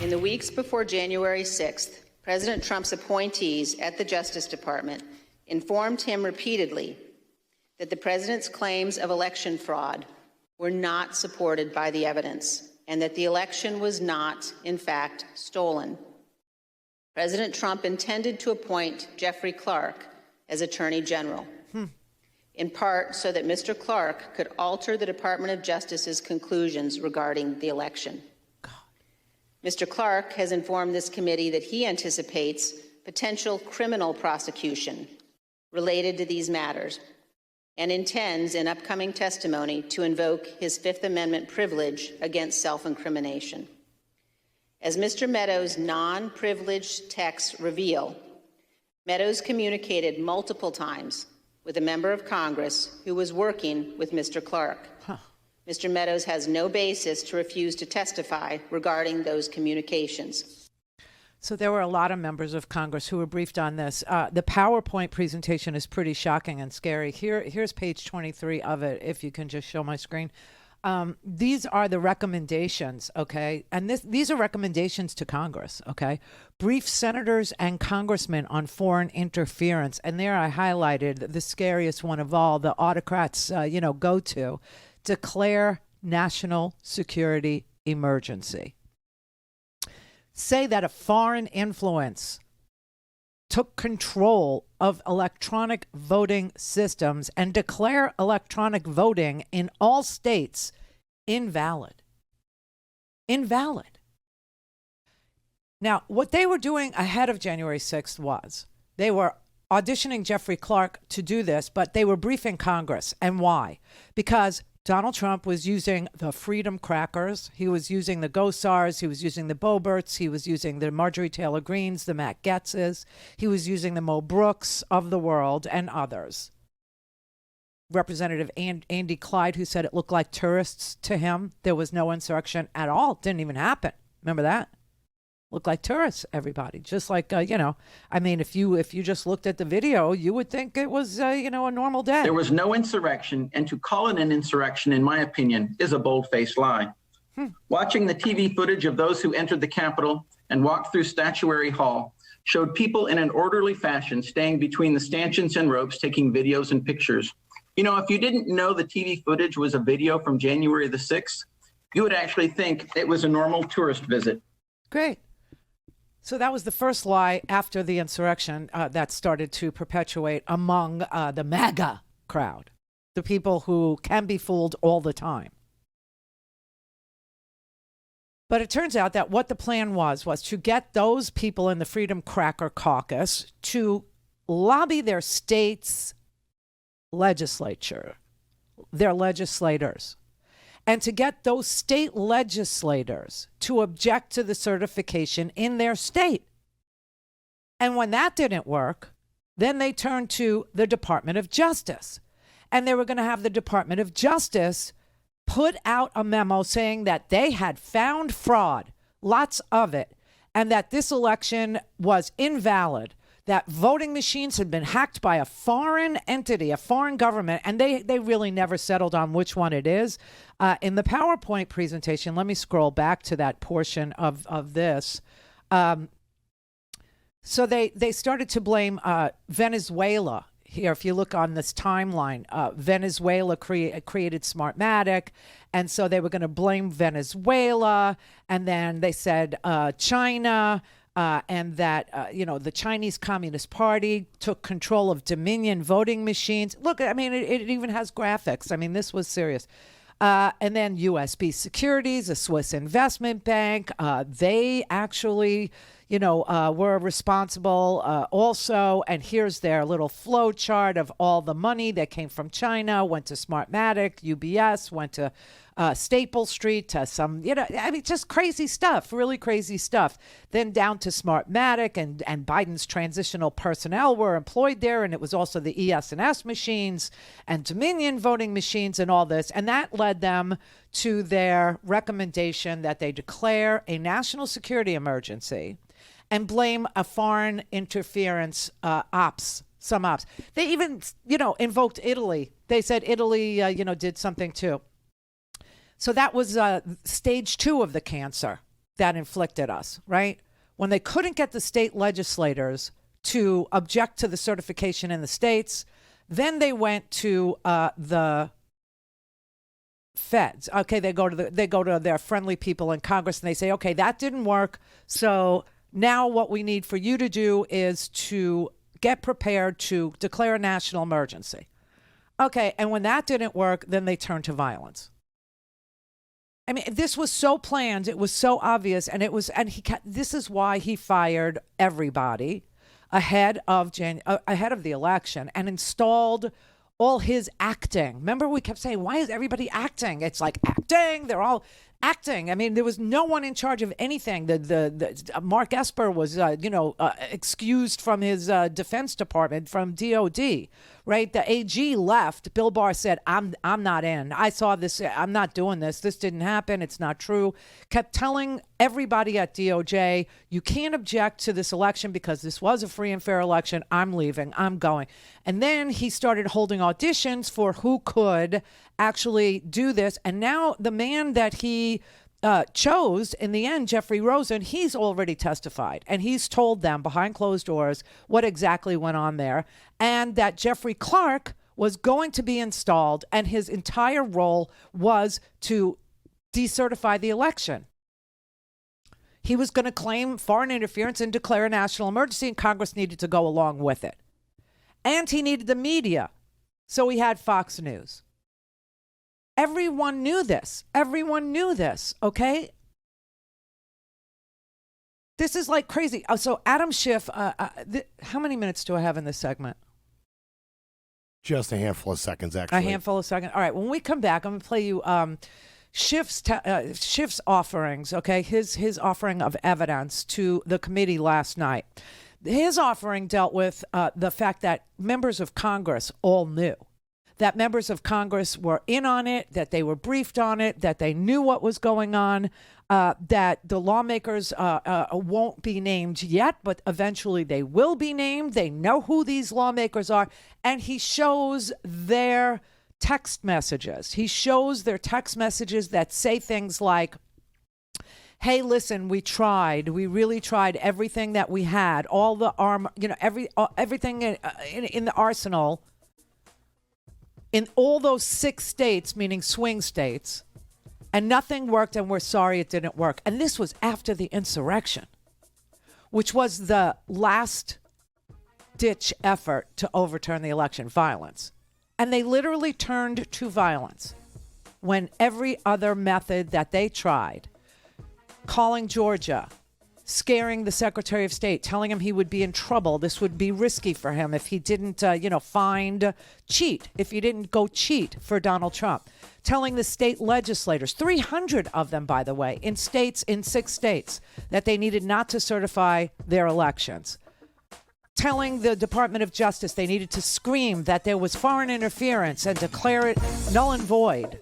In the weeks before January 6th, President Trump's appointees at the Justice Department informed him repeatedly that the president's claims of election fraud were not supported by the evidence and that the election was not, in fact, stolen. President Trump intended to appoint Jeffrey Clark as Attorney General, in part so that Mr. Clark could alter the Department of Justice's conclusions regarding the election. Mr. Clark has informed this committee that he anticipates potential criminal prosecution related to these matters and intends in upcoming testimony to invoke his Fifth Amendment privilege against self-incrimination. As Mr. Meadows' non-privileged texts reveal, Meadows communicated multiple times with a member of Congress who was working with Mr. Clark. Mr. Meadows has no basis to refuse to testify regarding those communications. So there were a lot of members of Congress who were briefed on this. The PowerPoint presentation is pretty shocking and scary. Here's page 23 of it, if you can just show my screen. These are the recommendations, okay? And these are recommendations to Congress, okay? Brief senators and congressmen on foreign interference. And there I highlighted the scariest one of all, the autocrats, go to. Declare national security emergency. Say that a foreign influence took control of electronic voting systems and declare electronic voting in all states invalid. Invalid. Now, what they were doing ahead of January 6th was they were auditioning Jeffrey Clark to do this, but they were briefing Congress. And why? Because Donald Trump was using the Freedom Crackers. He was using the Gosars. He was using the Boberts. He was using the Marjorie Taylor Greens, the Matt Getzes. He was using the Mo Brooks of the world and others. Representative Andy Clyde, who said it looked like tourists to him. There was no insurrection at all. It didn't even happen. Remember that? Looked like tourists, everybody. Just like, if you just looked at the video, you would think it was, a normal day. There was no insurrection, and to call it an insurrection, in my opinion, is a bold-faced lie. Watching the TV footage of those who entered the Capitol and walked through Statuary Hall showed people in an orderly fashion staying between the stanchions and ropes taking videos and pictures. If you didn't know the TV footage was a video from January the 6th, you would actually think it was a normal tourist visit. Great. So that was the first lie after the insurrection that started to perpetuate among the MAGA crowd, the people who can be fooled all the time. But it turns out that what the plan was to get those people in the Freedom Cracker Caucus to lobby their state's legislature, their legislators, and to get those state legislators to object to the certification in their state. And when that didn't work, then they turned to the Department of Justice. And they were going to have the Department of Justice put out a memo saying that they had found fraud, lots of it, and that this election was invalid, that voting machines had been hacked by a foreign entity, a foreign government, and they really never settled on which one it is. In the PowerPoint presentation, let me scroll back to that portion of this. So they started to blame Venezuela. Here, if you look on this timeline, Venezuela created Smartmatic, and so they were going to blame Venezuela, and then they said China, and that, the Chinese Communist Party took control of Dominion voting machines. Look, it even has graphics. This was serious. And then USB Securities, a Swiss investment bank, they actually, were responsible also. And here's their little flow chart of all the money that came from China, went to Smartmatic, UBS, went to Staple Street, to some, just crazy stuff, really crazy stuff. Then down to Smartmatic, and Biden's transitional personnel were employed there. And it was also the ES&S machines and Dominion voting machines and all this. And that led them to their recommendation that they declare a national security emergency and blame a foreign interference some ops. They even, invoked Italy. They said Italy, did something too. So that was stage 2 of the cancer. that inflicted us, right? When they couldn't get the state legislators to object to the certification in the states, then they went to the feds. Okay, they go to their friendly people in Congress and they say, okay, that didn't work. So now what we need for you to do is to get prepared to declare a national emergency. Okay, and when that didn't work, then they turned to violence. I mean, this was so planned. It was so obvious, and this is why he fired everybody ahead of the election and installed all his acting. Remember, we kept saying, why is everybody acting? It's like acting. They're all acting. I mean, there was no one in charge of anything. The Mark Esper was, excused from his Defense Department, from DOD, right? The AG left. Bill Barr said, I'm not in. I saw this. I'm not doing this. This didn't happen. It's not true. Kept telling everybody at DOJ, you can't object to this election because this was a free and fair election. I'm leaving. I'm going. And then he started holding auditions for who could actually do this. And now the man that he chose in the end, Jeffrey Rosen, he's already testified, and he's told them behind closed doors what exactly went on there, and that Jeffrey Clark was going to be installed, and his entire role was to decertify the election. He was going to claim foreign interference and declare a national emergency, and Congress needed to go along with it. And he needed the media, so he had Fox News. Everyone knew this. Everyone knew this, okay? This is like crazy. So Adam Schiff, how many minutes do I have in this segment? Just a handful of seconds, actually. A handful of seconds. All right, when we come back, I'm going to play you Schiff's offerings, okay? His offering of evidence to the committee last night. His offering dealt with the fact that members of Congress all knew. That members of Congress were in on it, that they were briefed on it, that they knew what was going on, that the lawmakers won't be named yet, but eventually they will be named. They know who these lawmakers are. And he shows their text messages. He shows their text messages that say things like, hey, listen, we tried. We really tried everything that we had, all the armor, everything in the arsenal. In all those 6 states, meaning swing states, and nothing worked, and we're sorry it didn't work. And this was after the insurrection, which was the last-ditch effort to overturn the election, violence. And they literally turned to violence when every other method that they tried, calling Georgia, scaring the Secretary of State, telling him he would be in trouble. This would be risky for him if he didn't, cheat, if he didn't go cheat for Donald Trump. Telling the state legislators, 300 of them, by the way, in 6 states, that they needed not to certify their elections. Telling the Department of Justice they needed to scream that there was foreign interference and declare it null and void.